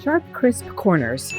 Sharp, crisp corners.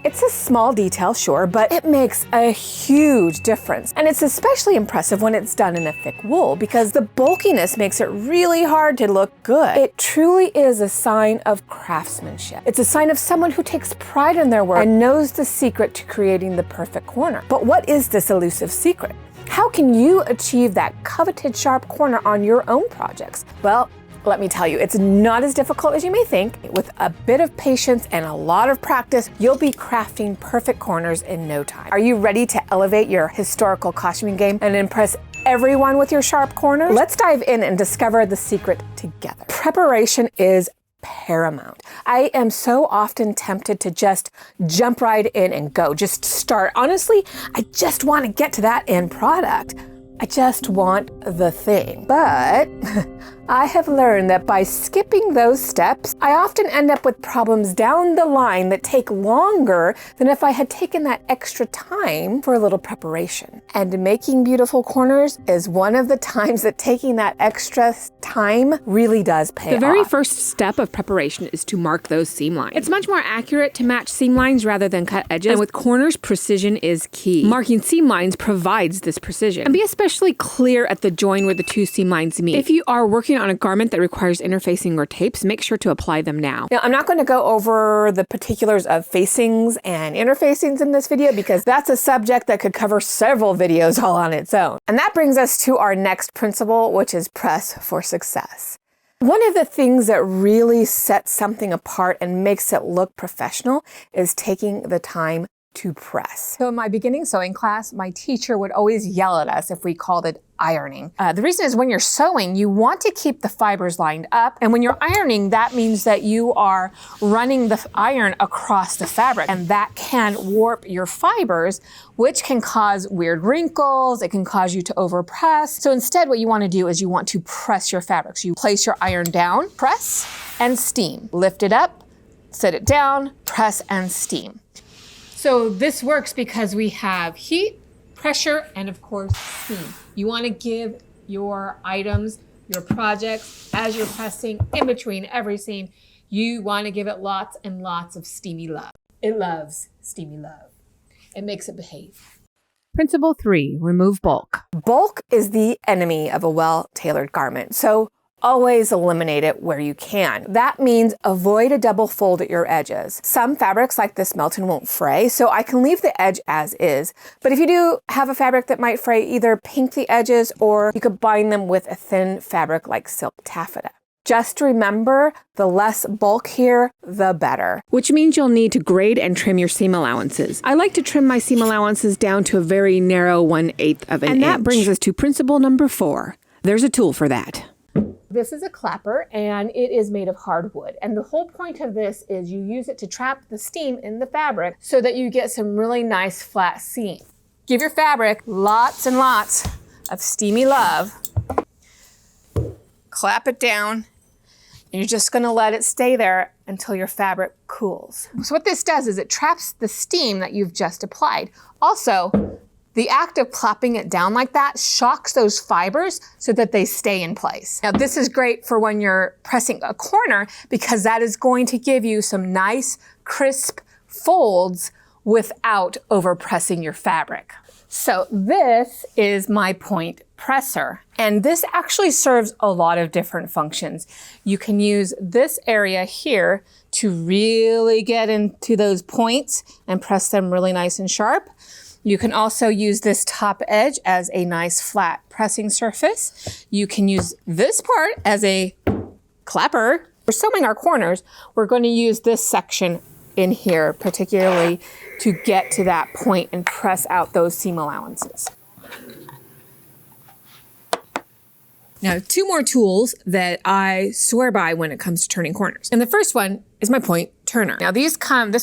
It's a small detail, sure, but it makes a huge difference. And it's especially impressive when it's done in a thick wool because the bulkiness makes it really hard to look good. It truly is a sign of craftsmanship. It's a sign of someone who takes pride in their work and knows the secret to creating the perfect corner. But what is this elusive secret? How can you achieve that coveted sharp corner on your own projects? Well, let me tell you, it's not as difficult as you may think. With a bit of patience and a lot of practice, you'll be crafting perfect corners in no time. Are you ready to elevate your historical costuming game and impress everyone with your sharp corners? Let's dive in and discover the secret together. Preparation is paramount. I am so often tempted to just jump right in and go, just start. Honestly, I just want to get to that end product. I just want the thing. But I have learned that by skipping those steps, I often end up with problems down the line that take longer than if I had taken that extra time for a little preparation. And making beautiful corners is one of the times that taking that extra time really does pay off. The very first step of preparation is to mark those seam lines. It's much more accurate to match seam lines rather than cut edges. And with corners, precision is key. Marking seam lines provides this precision. And be especially clear at the join where the two seam lines meet. If you are working on a garment that requires interfacing or tapes, make sure to apply them now. Now, I'm not going to go over the particulars of facings and interfacings in this video because that's a subject that could cover several videos all on its own. And that brings us to our next principle, which is press for success. One of the things that really sets something apart and makes it look professional is taking the time to press. So in my beginning sewing class, my teacher would always yell at us if we called it ironing. The reason is when you're sewing, you want to keep the fibers lined up. And when you're ironing, that means that you are running the iron across the fabric. And that can warp your fibers, which can cause weird wrinkles. It can cause you to overpress. So instead, what you want to do is you want to press your fabric. So you place your iron down, press, and steam. Lift it up, set it down, press, and steam. So this works because we have heat, pressure, and of course, steam. You want to give your items, your projects, as you're pressing in between every seam, you want to give it lots and lots of steamy love. It loves steamy love. It makes it behave. Principle 3, remove bulk. Bulk is the enemy of a well-tailored garment. So always eliminate it where you can. That means avoid a double fold at your edges. Some fabrics like this Melton won't fray, so I can leave the edge as is. But if you do have a fabric that might fray, either pink the edges or you could bind them with a thin fabric like silk taffeta. Just remember, the less bulk here, the better. Which means you'll need to grade and trim your seam allowances. I like to trim my seam allowances down to a very narrow 1/8 of an inch. And that brings us to principle number 4. There's a tool for that. This is a clapper and it is made of hardwood. And the whole point of this is you use it to trap the steam in the fabric so that you get some really nice flat seam. Give your fabric lots and lots of steamy love. Clap it down. And you're just gonna let it stay there until your fabric cools. So what this does is it traps the steam that you've just applied. Also, the act of clapping it down like that shocks those fibers so that they stay in place. Now this is great for when you're pressing a corner because that is going to give you some nice crisp folds without overpressing your fabric. So this is my point presser, and this actually serves a lot of different functions. You can use this area here to really get into those points and press them really nice and sharp. You can also use this top edge as a nice flat pressing surface. You can use this part as a clapper. For sewing our corners, we're going to use this section in here, particularly to get to that point and press out those seam allowances. Now, 2 more tools that I swear by when it comes to turning corners. And the first one is my point turner. Now this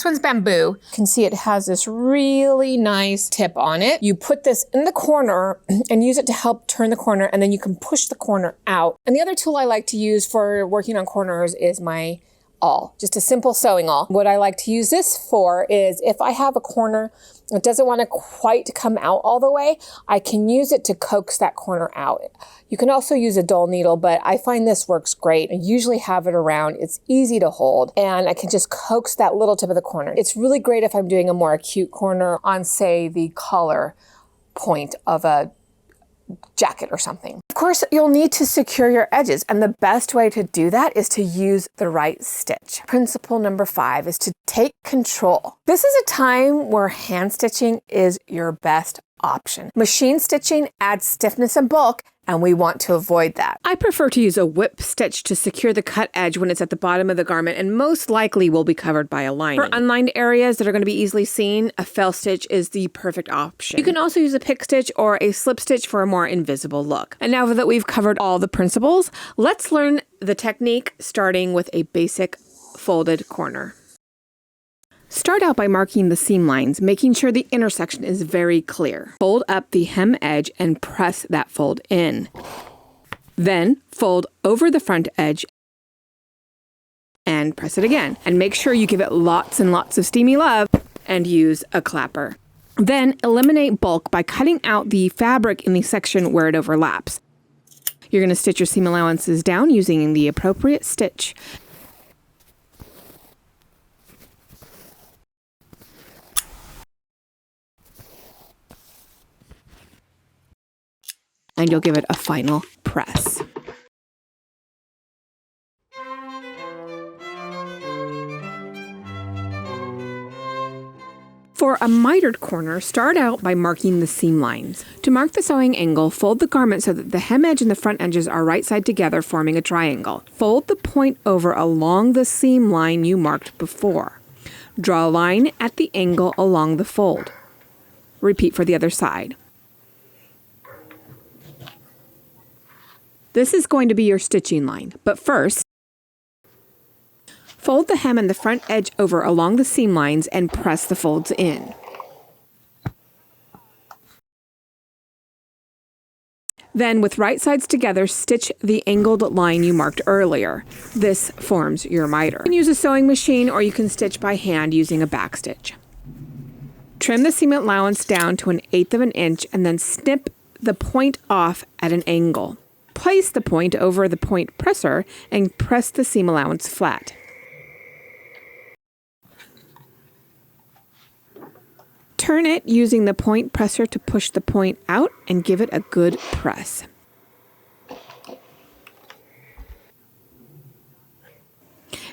one's bamboo. You can see it has this really nice tip on it. You put this in the corner and use it to help turn the corner, and then you can push the corner out. And the other tool I like to use for working on corners is my awl, just a simple sewing awl. What I like to use this for is if I have a corner that doesn't want to quite come out all the way, I can use it to coax that corner out. You can also use a dull needle, but I find this works great. I usually have it around. It's easy to hold, and I can just coax that little tip of the corner. It's really great if I'm doing a more acute corner on, say, the collar point of a jacket or something. Of course, you'll need to secure your edges, and the best way to do that is to use the right stitch. Principle number 5 is to take control. This is a time where hand stitching is your best option. Machine stitching adds stiffness and bulk, and we want to avoid that. I prefer to use a whip stitch to secure the cut edge when it's at the bottom of the garment and most likely will be covered by a lining. For unlined areas that are going to be easily seen, a fell stitch is the perfect option. You can also use a pick stitch or a slip stitch for a more invisible look. And now that we've covered all the principles, let's learn the technique starting with a basic folded corner. Start out by marking the seam lines, making sure the intersection is very clear. Fold up the hem edge and press that fold in. Then fold over the front edge and press it again. And make sure you give it lots and lots of steamy love and use a clapper. Then eliminate bulk by cutting out the fabric in the section where it overlaps. You're going to stitch your seam allowances down using the appropriate stitch. And you'll give it a final press. For a mitered corner, start out by marking the seam lines. To mark the sewing angle, fold the garment so that the hem edge and the front edges are right side together, forming a triangle. Fold the point over along the seam line you marked before. Draw a line at the angle along the fold. Repeat for the other side. This is going to be your stitching line, but first, fold the hem and the front edge over along the seam lines and press the folds in. Then, with right sides together, stitch the angled line you marked earlier. This forms your miter. You can use a sewing machine or you can stitch by hand using a backstitch. Trim the seam allowance down to 1/8 of an inch and then snip the point off at an angle. Place the point over the point presser and press the seam allowance flat. Turn it using the point presser to push the point out and give it a good press.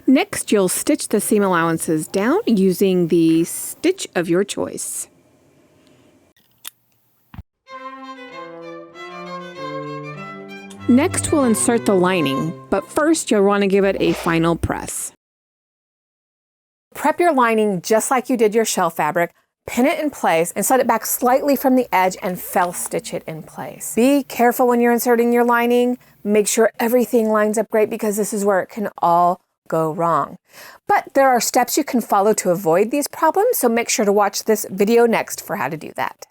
Next, you'll stitch the seam allowances down using the stitch of your choice. Next, we'll insert the lining, but first you'll want to give it a final press. Prep your lining just like you did your shell fabric, pin it in place, and set it back slightly from the edge and fell stitch it in place. Be careful when you're inserting your lining. Make sure everything lines up great because this is where it can all go wrong. But there are steps you can follow to avoid these problems, so make sure to watch this video next for how to do that.